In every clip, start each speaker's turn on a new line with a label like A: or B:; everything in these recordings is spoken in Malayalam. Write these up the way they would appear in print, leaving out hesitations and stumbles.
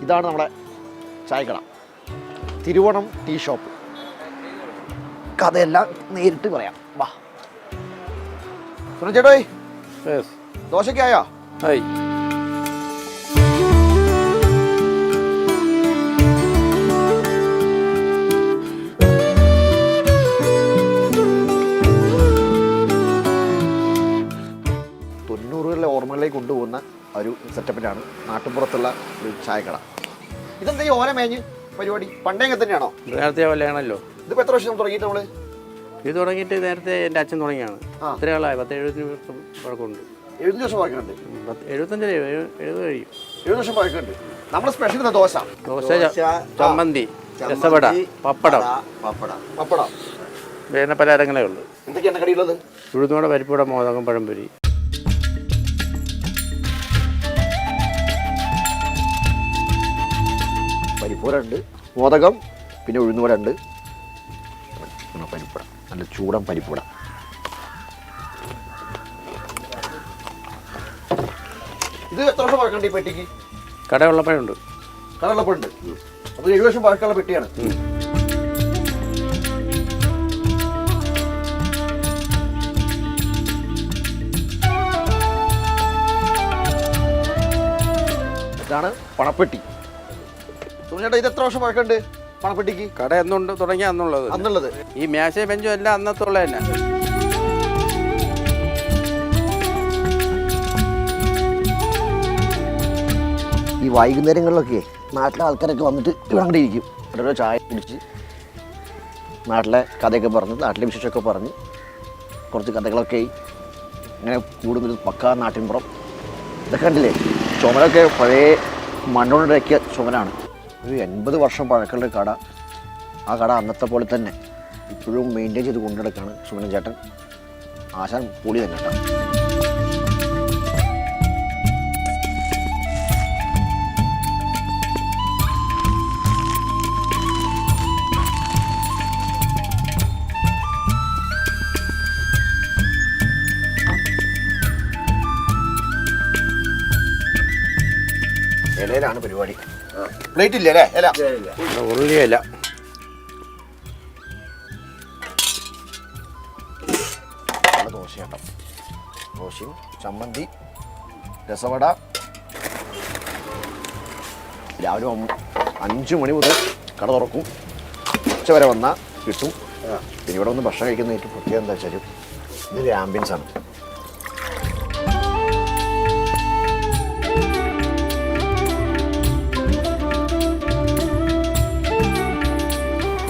A: ഇതാണ് നമ്മുടെ ചായക്കട, തിരുവോണം ടീ ഷോപ്പ്. കഥയെല്ലാം നേരിട്ട് പറയാം. വാ ചേട്ടോയ്, ദോശക്കായോ? തൊണ്ണൂറുകളിലെ ഓർമ്മകളിലേക്ക് കൊണ്ടുപോകുന്ന ഒരു സെറ്റപ്പിലാണ് നാട്ടുമ്പുറത്തുള്ള ഒരു ചായക്കട. ഇതെന്താ ഈ ഓല മേഞ്ഞ് പരിപാടി? പണ്ടേ തന്നെയാണോ?
B: നേരത്തെ പോലെയാണല്ലോ.
A: ഇതിപ്പോൾ എത്ര വർഷം തുടങ്ങിയിട്ട് നമ്മൾ
B: ഇത് തുടങ്ങിയിട്ട്? നേരത്തെ എൻ്റെ അച്ഛൻ തുടങ്ങിയാണ്. ഇത്ര ആളായി, 10-70 വർഷം പഴക്കമുണ്ട്.
A: 70 വർഷം പഴക്കമുണ്ട്.
B: 75 കഴിയും.
A: 70 വർഷം പഴക്കമുണ്ട്. നമ്മൾ സ്പെഷ്യൽ ദോശ,
B: ചമ്മന്തി, രസവട, പപ്പടം, വേറെ പലഹാരങ്ങളേ ഉള്ളൂ.
A: എന്തൊക്കെയാണ് കടിയുള്ളത്?
B: ഉഴുന്നോടെ, പരിപ്പൂട, മോദകം, പഴംപൊരി.
A: പരിപ്പൂര ഉണ്ട്, മോദകം, പിന്നെ ഉഴുന്നുവട ഉണ്ട്, പരിപ്പുട, നല്ല ചൂടൻ പരിപ്പുട. ഇത് എത്ര വർഷം പഴക്കമുണ്ട് ഈ പെട്ടിക്ക്?
B: കടയുള്ളപ്പോഴുണ്ട്.
A: കടയുള്ളപ്പോഴുണ്ട്. അപ്പോൾ 7 വർഷം പഴക്കമുള്ള പെട്ടിയാണ്. ഇതാണ് പണപ്പെട്ടി. സുനിയേട്ടാ, ഇത് എത്ര വർഷം പഴക്കമുണ്ട് പണപ്പെട്ടിക്ക്?
B: കട എന്നുണ്ട് തുടങ്ങിയ അന്നുള്ളത്. ഈ മേശയും ബെഞ്ചും എല്ലാം അന്നത്തുള്ള തന്നെ.
A: ഈ വൈകുന്നേരങ്ങളിലൊക്കെ നാട്ടിലെ ആൾക്കാരൊക്കെ വന്നിട്ട് ഇവിടെ അങ്ങോട്ട് ഇരിക്കും. ഓരോ ചായ കുടിച്ച് നാട്ടിലെ കഥയൊക്കെ പറഞ്ഞ്, നാട്ടിലെ വിശേഷമൊക്കെ പറഞ്ഞ് കുറച്ച് കഥകളൊക്കെ ഇങ്ങനെ കൂടുന്നൊരു പക്കാ നാട്ടിൻപുറം. ഇതൊക്കെ കണ്ടില്ലേ, ചുമരൊക്കെ പഴയ മണ്ണുകൊണ്ടുണ്ടാക്കിയ ചുമരാണ്. ഒരു 80 വർഷം പഴക്കമുള്ള കട. ആ കട അന്നത്തെ പോലെ തന്നെ ഇപ്പോഴും മെയിൻറ്റെയിൻ ചെയ്ത് കൊണ്ടുനടക്കാണ് സുമനൻ ചേട്ടൻ. ആശാൻ പൊളി തന്നെ കേട്ടോ. ഇലയിലാണ് പരിപാടി. പ്ലേറ്റ് ഇല്ലേ? ഇല
B: ഉള്ളിയല്ല.
A: ദോശയാട്ടം, ദോശയും ചമ്മന്തി, രസവട. രാവിലെ 5 മണി മുതൽ കട തുറക്കും, ഉച്ച വരെ വന്നാൽ കിട്ടും. പിന്നെ ഇവിടെ വന്ന് ഭക്ഷണം കഴിക്കുന്ന ഏറ്റവും പ്രത്യേകം എന്താ വെച്ചാൽ ഇതൊരു ആംബിയൻസ് ആണ്.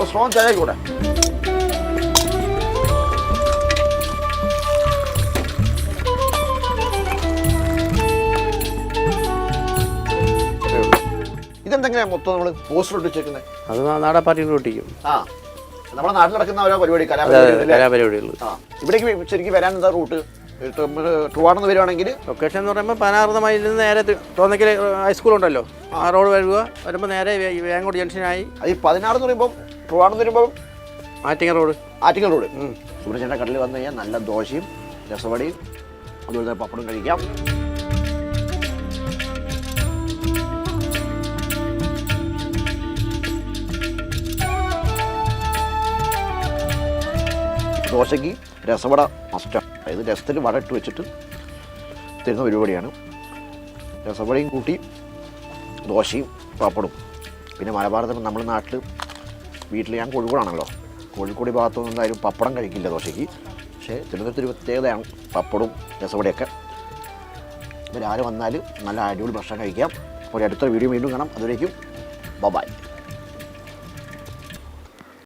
A: സ്ട്രോങ് ചായ കൂടെ. ഇതെന്തെങ്ങനെയാ മൊത്തം നമ്മൾ പോസ്റ്റർ ഒട്ടിച്ചേക്കുന്നത്?
B: അത് നാടൻപാർട്ടികൾ ഒട്ടിക്കും.
A: നമ്മുടെ നാട്ടിൽ നടക്കുന്ന ഓരോ പരിപാടി, കലാപരിപാടികൾ. ഇവിടേക്ക് ശരിക്കും വരാൻ എന്താ റൂട്ട്? ട്രിവാൻഡ്രം നിന്ന് വരുവാണെങ്കിൽ
B: ലൊക്കേഷൻ എന്ന് പറയുമ്പോൾ 16 മൈലിൽ നിന്ന് നേരെ തോന്നക്കൽ ഹൈസ്കൂളുണ്ടല്ലോ, ആ റോഡ് വരുമ്പോൾ നേരെ വേങ്ങോട് ജംഗ്ഷനായി.
A: ഈ 16 എന്ന് പറയുമ്പോൾ ട്രിവാൻഡ്രം വരുമ്പോൾ
B: ആറ്റിങ്ങൽ റോഡ്.
A: സുബ്രഹ്മണ്യൻ്റെ കടലിൽ വന്നു കഴിഞ്ഞാൽ നല്ല ദോശയും രസവടയും അതുപോലെ തന്നെ പപ്പടം കഴിക്കാം. ദോശയ്ക്ക് രസവട മസ്റ്റാണ്. അതായത് രസത്തിൽ വട ഇട്ട് വെച്ചിട്ട് തരുന്ന പരിപാടിയാണ്. രസവടയും കൂട്ടി ദോശയും പപ്പടും. പിന്നെ മലബാരത്തിൽ നമ്മുടെ നാട്ടിൽ വീട്ടിൽ ഞാൻ കോഴിക്കോടാണല്ലോ, കോഴിക്കോട് ഭാഗത്തൊന്നും എന്തായാലും പപ്പടം കഴിക്കില്ല ദോശയ്ക്ക്. പക്ഷേ തിരുവനന്തപുരത്തൊരു പ്രത്യേകതയാണ് പപ്പടവും രസവടയൊക്കെ. അപ്പോൾ ആര് വന്നാലും നല്ല അടിപൊളി ഭക്ഷണം കഴിക്കാം. അപ്പോൾ അടുത്ത വീഡിയോ വീണ്ടും കാണാം. അതുവരേക്കും ബൈ.